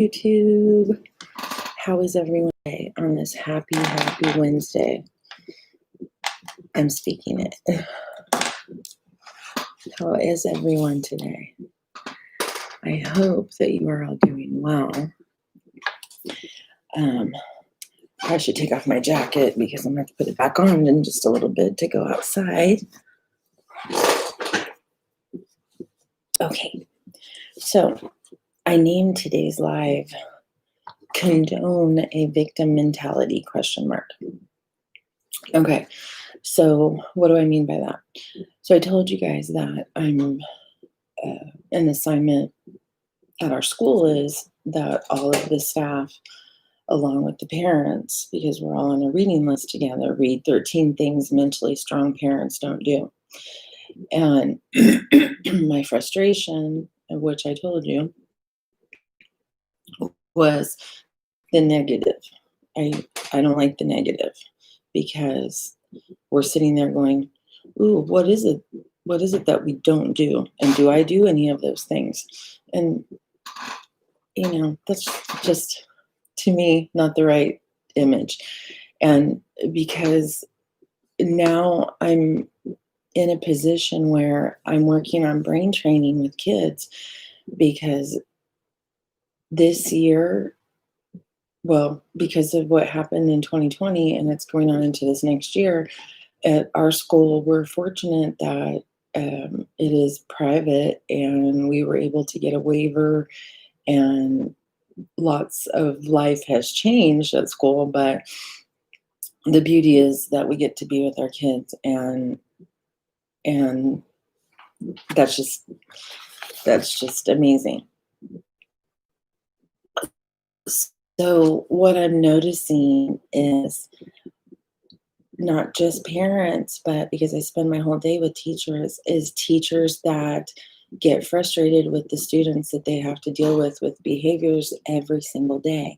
YouTube. How is everyone today on this happy Wednesday? I'm speaking it. How is everyone today? I hope that you are all doing well. I should take off my jacket because I'm going to have to put it back on in just a little bit to go outside. Okay, so I named today's live Condone a Victim Mentality ? Okay, so what do I mean by that? So I told you guys that an assignment at our school is that all of the staff, along with the parents, because we're all on a reading list together, read 13 things mentally strong parents don't do. And my frustration, which I told you, was the negative. I don't like the negative because we're sitting there going, ooh, what is it? What is it that we don't do? And do I do any of those things? And, that's just, to me, not the right image. And because now I'm in a position where I'm working on brain training with kids, because this year, well, because of what happened in 2020 and it's going on into this next year, at our school, we're fortunate that it is private and we were able to get a waiver, and lots of life has changed at school, but the beauty is that we get to be with our kids, and that's just amazing. So what I'm noticing is not just parents, but because I spend my whole day with teachers, is teachers that get frustrated with the students that they have to deal with behaviors every single day.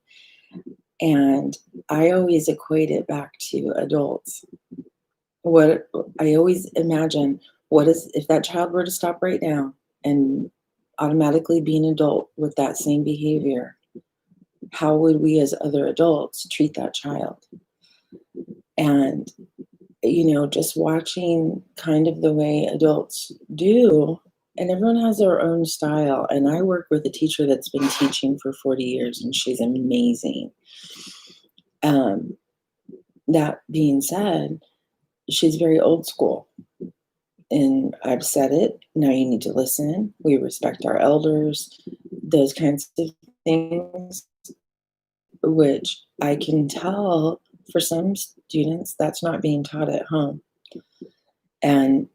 And I always equate it back to adults. What I always imagine, what is, if that child were to stop right now and automatically be an adult with that same behavior, how would we as other adults treat that child? And, just watching kind of the way adults do, and everyone has their own style. And I work with a teacher that's been teaching for 40 years, and she's amazing. That being said, she's very old school. And I've said it, now you need to listen. We respect our elders, those kinds of things, which I can tell for some students that's not being taught at home. And,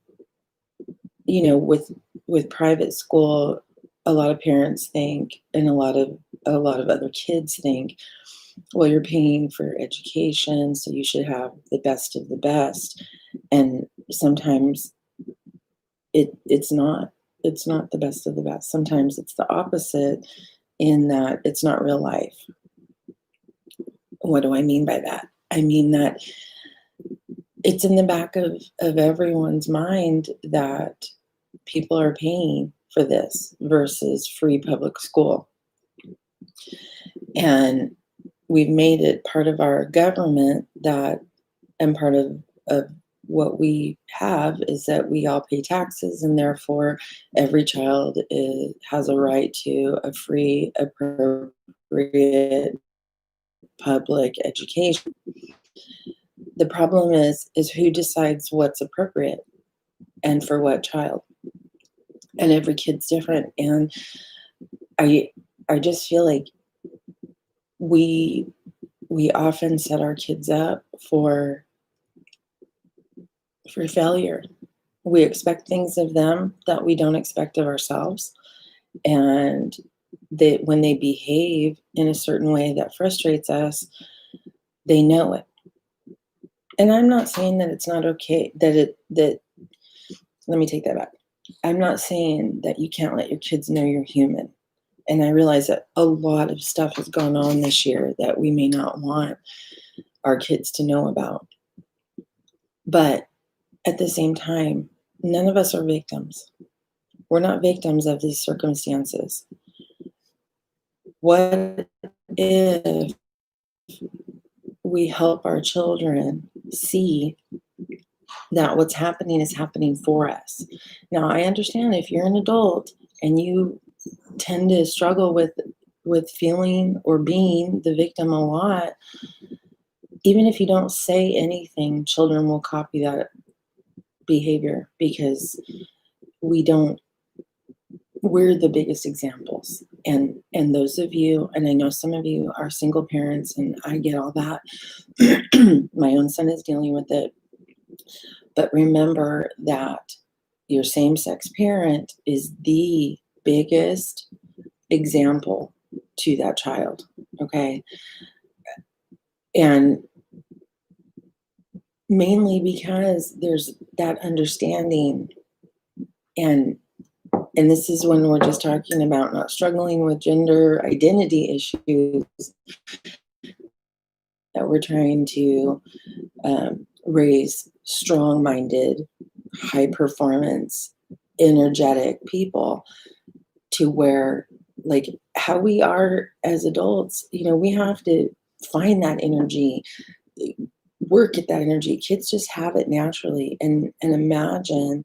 with private school, a lot of parents think, and a lot of other kids think, well, you're paying for education, so you should have the best of the best. And sometimes it's not the best of the best. Sometimes it's the opposite, in that it's not real life. What do I mean by that? I mean that it's in the back of everyone's mind that people are paying for this versus free public school. And we've made it part of our government that, and part of what we have is that we all pay taxes, and therefore every child has a right to a free, appropriate public education. The problem is who decides what's appropriate and for what child. And every kid's different. And I just feel like we often set our kids up for failure. We expect things of them that we don't expect of ourselves. And when they behave in a certain way that frustrates us, they know it. And I'm not saying that it's not okay, let me take that back. I'm not saying that you can't let your kids know you're human. And I realize that a lot of stuff has gone on this year that we may not want our kids to know about. But at the same time, none of us are victims. We're not victims of these circumstances. What if we help our children see that what's happening is happening for us? Now, I understand if you're an adult and you tend to struggle with feeling or being the victim a lot, even if you don't say anything, children will copy that behavior because we don't we're the biggest examples. And those of you, and I know some of you are single parents, and I get all that. My own son is dealing with it. But remember that your same-sex parent is the biggest example to that child, okay? And mainly because there's that understanding, and this is when we're just talking about not struggling with gender identity issues, that we're trying to raise strong-minded, high-performance, energetic people to where, like, how we are as adults, we have to find that energy, work at that energy. Kids just have it naturally, and imagine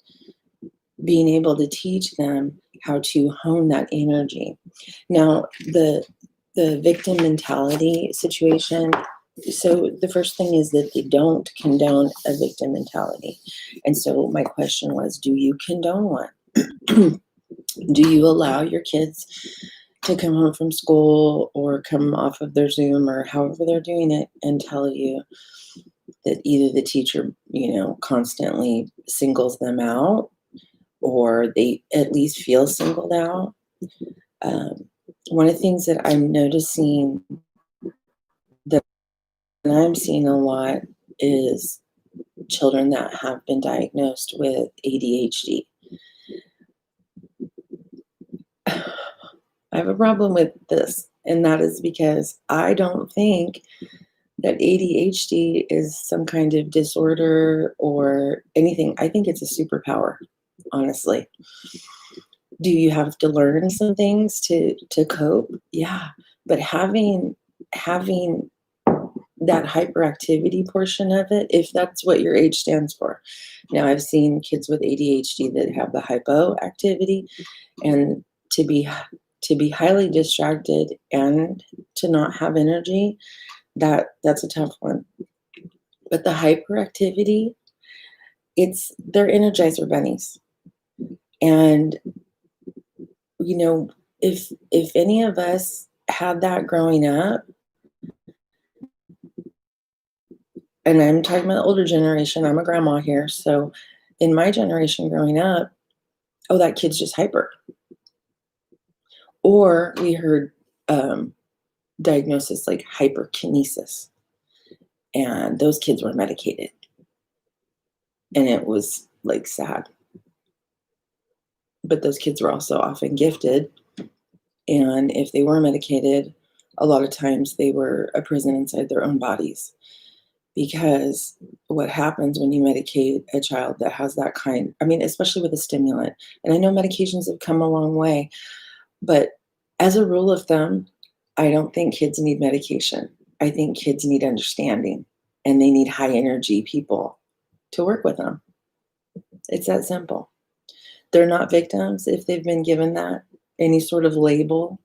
being able to teach them how to hone that energy. Now, the victim mentality situation. So the first thing is that they don't condone a victim mentality. And so my question was, do you condone one? Do you allow your kids to come home from school or come off of their Zoom or however they're doing it and tell you that either the teacher, constantly singles them out, or they at least feel singled out? One of the things that I'm noticing, that I'm seeing a lot, is children that have been diagnosed with ADHD. I have a problem with this, and that is because I don't think that ADHD is some kind of disorder or anything. I think it's a superpower, honestly. Do you have to learn some things to cope? Yeah, but having that hyperactivity portion of it, if that's what your age stands for. Now, I've seen kids with ADHD that have the hypoactivity, and to be highly distracted and to not have energy, that's a tough one. But the hyperactivity, they're energizer bunnies. And if any of us had that growing up, and I'm talking about the older generation, I'm a grandma here, so in my generation growing up, oh, that kid's just hyper. Or we heard diagnosis like hyperkinesis, and those kids were medicated, and it was like sad. But those kids were also often gifted, and if they were medicated, a lot of times they were a prison inside their own bodies. Because what happens when you medicate a child that has that kind, I mean, especially with a stimulant, and I know medications have come a long way, but as a rule of thumb, I don't think kids need medication. I think kids need understanding, and they need high energy people to work with them. It's that simple. They're not victims if they've been given that any sort of label.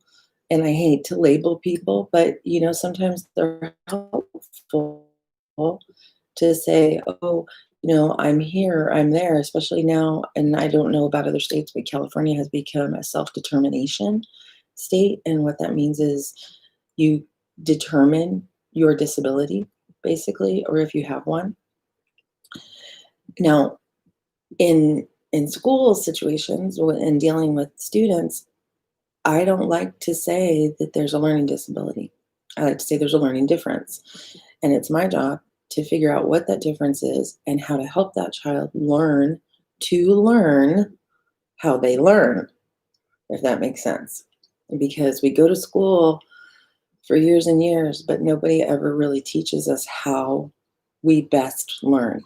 And I hate to label people, but sometimes they're helpful to say, oh, I'm here, I'm there, especially now. And I don't know about other states, but California has become a self-determination state. And what that means is you determine your disability, basically, or if you have one. Now, in school situations and dealing with students, I don't like to say that there's a learning disability. I like to say there's a learning difference. And it's my job to figure out what that difference is and how to help that child learn to learn how they learn, if that makes sense. Because we go to school for years and years, but nobody ever really teaches us how we best learn.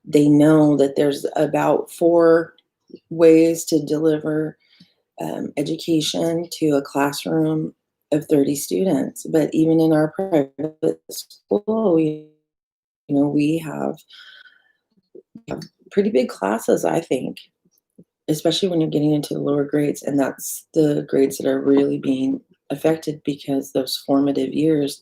They know that there's about 4 ways to deliver education to a classroom of 30 students. But even in our private school, we have pretty big classes, I think, especially when you're getting into the lower grades. And that's the grades that are really being affected because those formative years,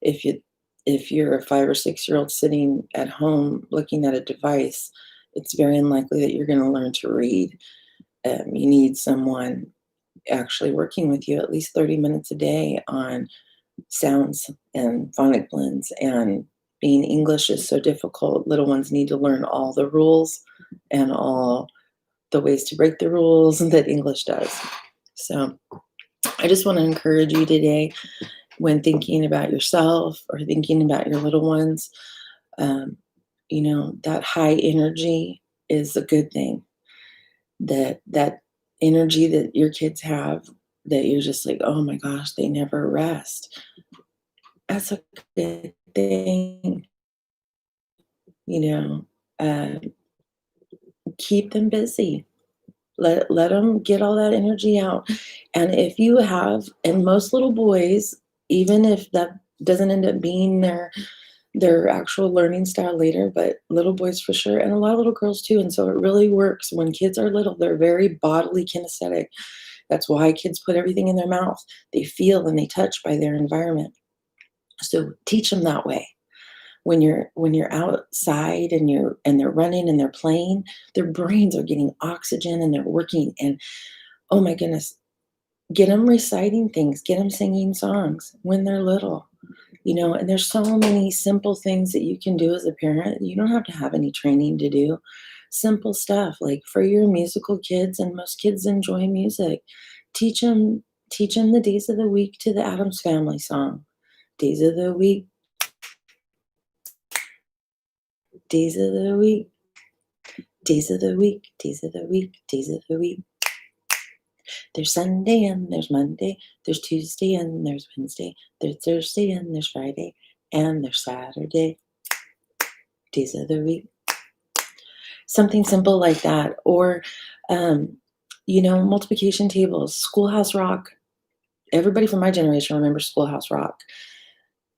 if you if you're a 5 or 6 year old sitting at home looking at a device, it's very unlikely that you're going to learn to read. You need someone actually working with you at least 30 minutes a day on sounds and phonic blends. And being English is so difficult, little ones need to learn all the rules and all the ways to break the rules that English does. So I just want to encourage you today, when thinking about yourself or thinking about your little ones, um, that high energy is a good thing. That energy that your kids have, that you're just like, oh my gosh, they never rest. That's a good thing. You know, uh, keep them busy. Let them get all that energy out. And if you have, and most little boys, even if that doesn't end up being their actual learning style later, but little boys for sure, and a lot of little girls too. And so it really works when kids are little. They're very bodily kinesthetic. That's why kids put everything in their mouth. They feel and they touch by their environment. So teach them that way. When you're outside and they're running and they're playing, their brains are getting oxygen and they're working. And oh my goodness, get them reciting things, get them singing songs when they're little. And there's so many simple things that you can do as a parent. You don't have to have any training to do simple stuff, like for your musical kids, and most kids enjoy music. Teach them the days of the week to the Addams Family song. Days of the week, days of the week, days of the week, days of the week, days of the week. There's Sunday and there's Monday, there's Tuesday and there's Wednesday, there's Thursday and there's Friday, and there's Saturday. Days of the week. Something simple like that. Or, multiplication tables, Schoolhouse Rock. Everybody from my generation remembers Schoolhouse Rock.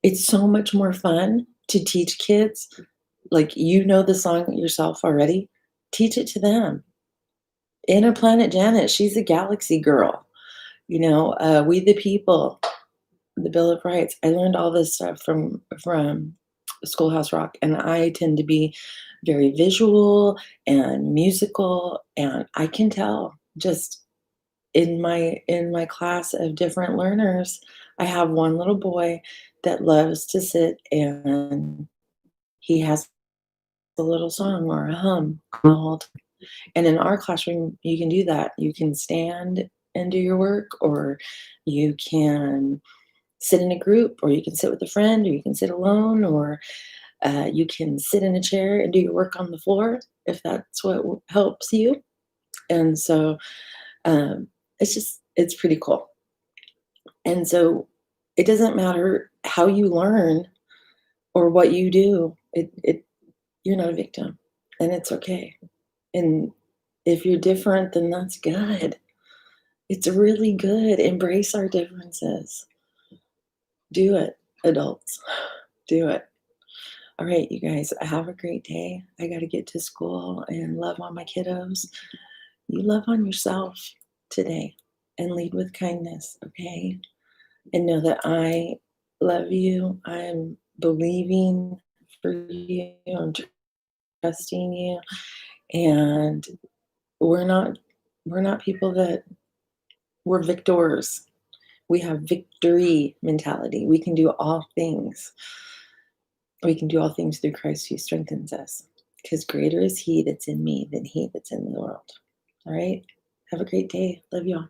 It's so much more fun to teach kids. Like, the song yourself already. Teach it to them. Inner Planet Janet, she's a galaxy girl. We the People, the Bill of Rights. I learned all this stuff from Schoolhouse Rock, and I tend to be very visual and musical, and I can tell just in my class of different learners. I have one little boy that loves to sit, and he has a little song or a hum the whole time. And in our classroom, you can do that. You can stand and do your work, or you can sit in a group, or you can sit with a friend, or you can sit alone, or you can sit in a chair and do your work on the floor if that's what helps you. And so it's pretty cool. And so it doesn't matter how you learn or what you do. You're not a victim, and it's okay. And if you're different, then that's good. It's really good. Embrace our differences. Do it, adults. Do it. All right, you guys, have a great day. I got to get to school and love on my kiddos. You love on yourself today and lead with kindness, okay? And know that I love you. I'm believing for you. I'm trusting you. And we're not people that we're victors. We have victory mentality. We can do all things. We can do all things through Christ who strengthens us. Because greater is he that's in me than he that's in the world. All right? Have a great day. Love y'all.